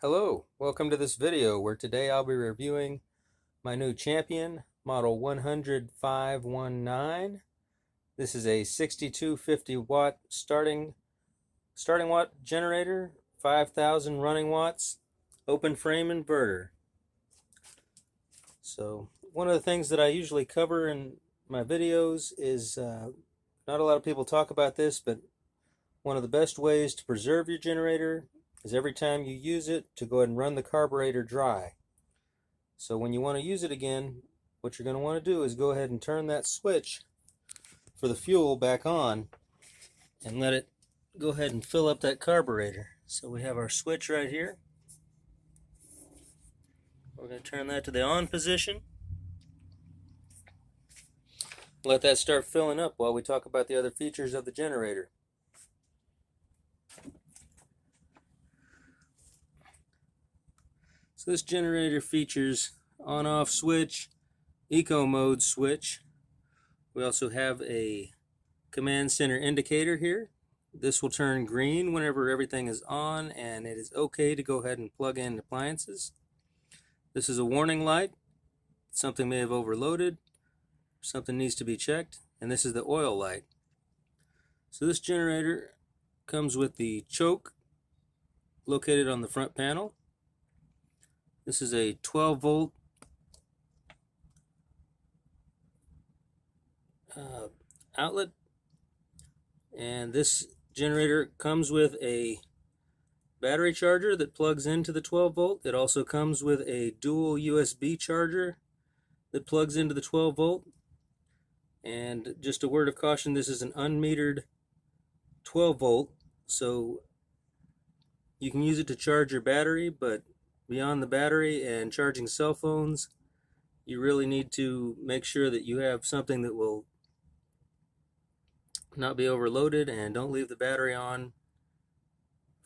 Hello, welcome to this video where today I'll be reviewing my new Champion model 100519. This is a 6250 watt starting watt generator, 5000 running watts, open frame inverter. So one of the things that I usually cover in my videos is not a lot of people talk about this, but one of the best ways to preserve your generator is every time you use it to go ahead and run the carburetor dry. So when you want to use it again, what you're going to want to do is go ahead and turn that switch for the fuel back on and let it go ahead and fill up that carburetor. So we have our switch right here. We're going to turn that to the on position. Let that start filling up while we talk about the other features of the generator. So this generator features on-off switch, eco mode switch. We also have a command center indicator here. This will turn green whenever everything is on and it is okay to go ahead and plug in appliances. This is a warning light. Something may have overloaded, something needs to be checked, and this is the oil light. So this generator comes with the choke located on the front panel. This is a 12 volt outlet, and this generator comes with a battery charger that plugs into the 12 volt. It also comes with a dual USB charger that plugs into the 12 volt. And just a word of caution, this is an unmetered 12 volt, so you can use it to charge your battery, but beyond the battery and charging cell phones, you really need to make sure that you have something that will not be overloaded, and don't leave the battery on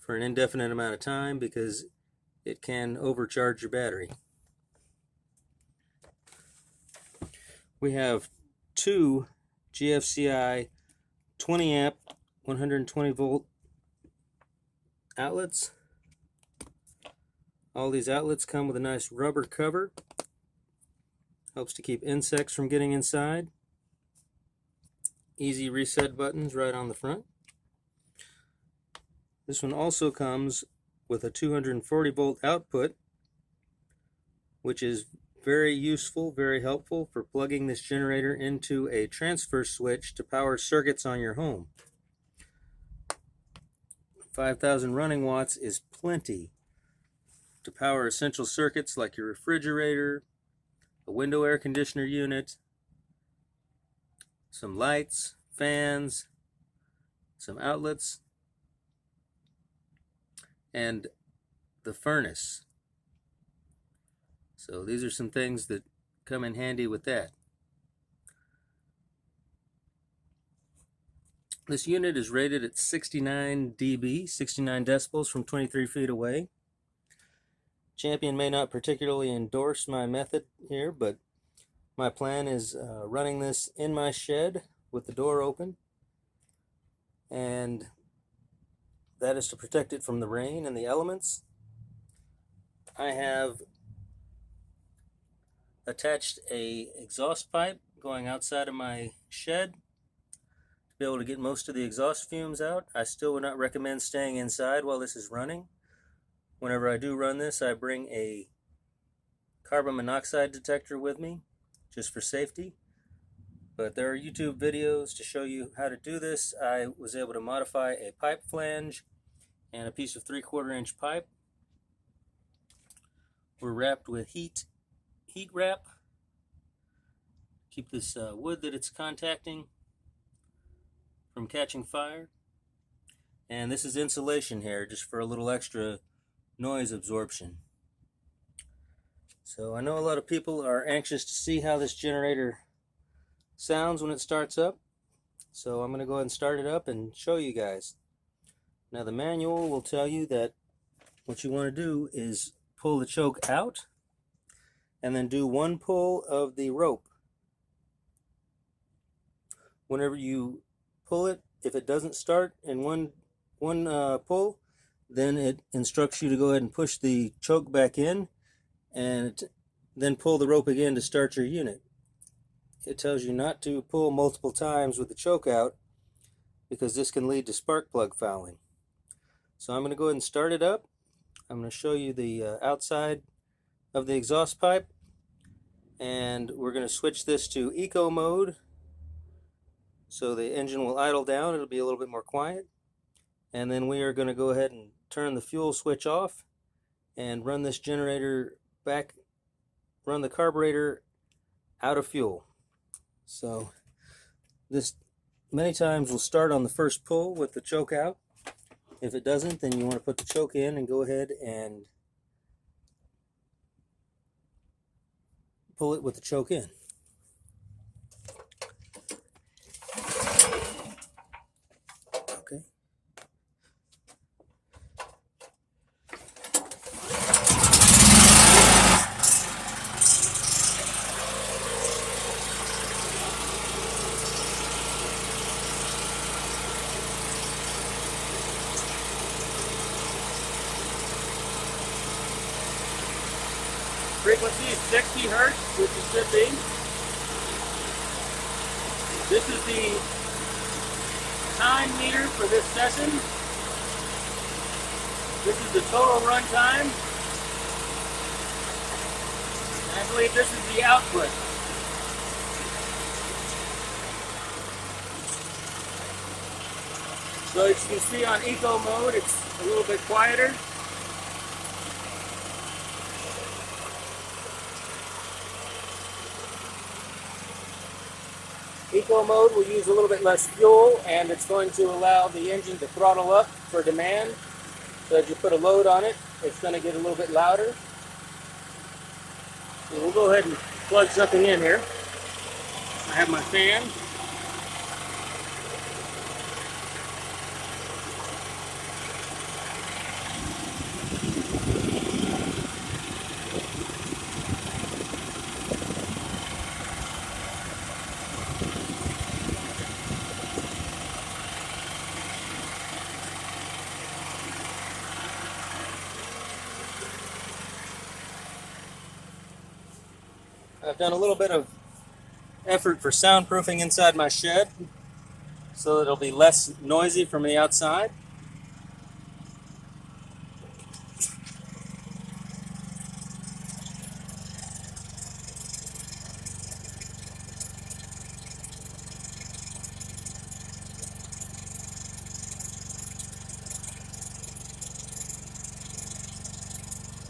for an indefinite amount of time because it can overcharge your battery. We have two GFCI 20 amp 120 volt outlets. All these outlets come with a nice rubber cover. Helps to keep insects from getting inside. Easy reset buttons right on the front. This one also comes with a 240 volt output, which is very useful, very helpful for plugging this generator into a transfer switch to power circuits on your home. 5000 running watts is plenty to power essential circuits like your refrigerator, a window air conditioner unit, some lights, fans, some outlets, and the furnace. So these are some things that come in handy with that. This unit is rated at 69 dB, 69 decibels from 23 feet away. Champion may not particularly endorse my method here, but my plan is running this in my shed with the door open, and that is to protect it from the rain and the elements. I have attached a exhaust pipe going outside of my shed to be able to get most of the exhaust fumes out. I still would not recommend staying inside while this is running. Whenever I do run this, I bring a carbon monoxide detector with me, just for safety. But there are YouTube videos to show you how to do this. I was able to modify a pipe flange and a piece of 3/4 inch pipe. We're wrapped with heat wrap. Keep this wood that it's contacting from catching fire. And this is insulation here, just for a little extra noise absorption. So I know a lot of people are anxious to see how this generator sounds when it starts up. So I'm going to go ahead and start it up and show you guys. Now the manual will tell you that what you want to do is pull the choke out and then do one pull of the rope. Whenever you pull it, if it doesn't start in one pull, then it instructs you to go ahead and push the choke back in and then pull the rope again to start your unit. It tells you not to pull multiple times with the choke out because this can lead to spark plug fouling. So I'm going to go ahead and start it up. I'm going to show you the outside of the exhaust pipe, and we're going to switch this to eco mode so the engine will idle down. It'll be a little bit more quiet. And then we are going to go ahead and turn the fuel switch off and run this generator back, run the carburetor out of fuel. So this many times will start on the first pull with the choke out. If it doesn't, then you want to put the choke in and go ahead and pull it with the choke in. Okay. Frequency is 60 hertz, which it should be. This is the time meter for this session. This is the total run time. And I believe this is the output. So as you can see on eco mode, it's a little bit quieter. Eco mode will use a little bit less fuel, and it's going to allow the engine to throttle up for demand. So as you put a load on it, it's going to get a little bit louder. So we'll go ahead and plug something in here. I have my fan. I've done a little bit of effort for soundproofing inside my shed so that it'll be less noisy from the outside.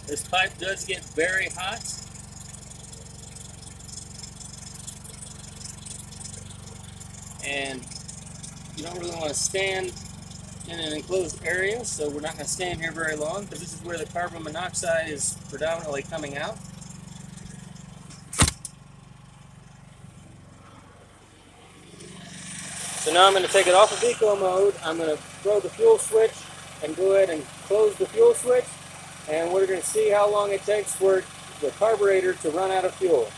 This pipe does get very hot. And you don't really want to stand in an enclosed area, so we're not going to stand here very long because this is where the carbon monoxide is predominantly coming out. So now I'm going to take it off of eco mode. I'm going to throw the fuel switch and go ahead and close the fuel switch, and we're going to see how long it takes for the carburetor to run out of fuel.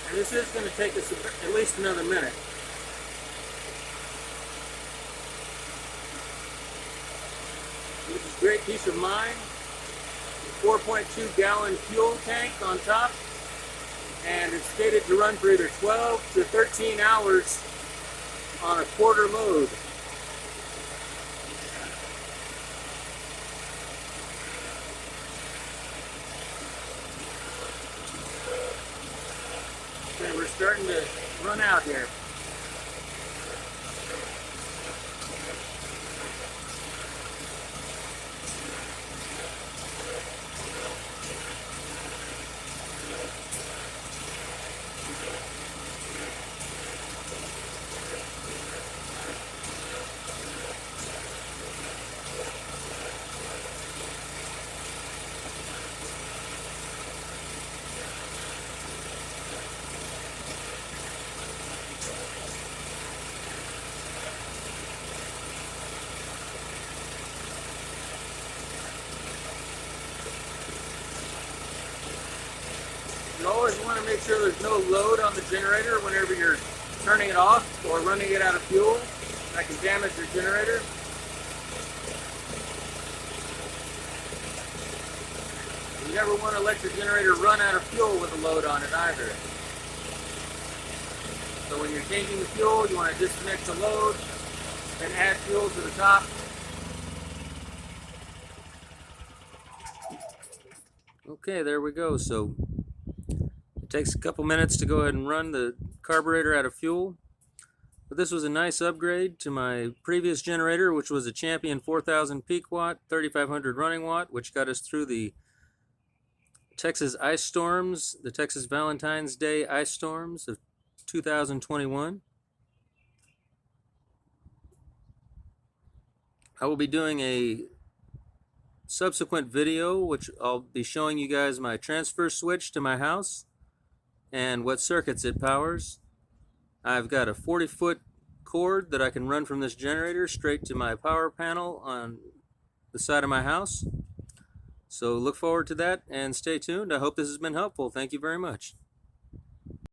And this is going to take us at least another minute. This is great peace of mind. 4.2 gallon fuel tank on top, and it's stated to run for either 12 to 13 hours on a quarter load. Okay, we're starting to run out here. sure there's no load on the generator whenever you're turning it off or running it out of fuel. That can damage your generator. You never want to let your generator run out of fuel with a load on it either. So when you're changing the fuel, you want to disconnect the load, then add fuel to the top. Okay, there we go. So it takes a couple minutes to go ahead and run the carburetor out of fuel. But this was a nice upgrade to my previous generator, which was a Champion 4000 peak watt, 3500 running watt, which got us through the Texas ice storms, the Texas Valentine's Day ice storms of 2021. I will be doing a subsequent video which I'll be showing you guys my transfer switch to my house and what circuits it powers. I've got a 40-foot cord that I can run from this generator straight to my power panel on the side of my house. So look forward to that and stay tuned. I hope this has been helpful. Thank you very much.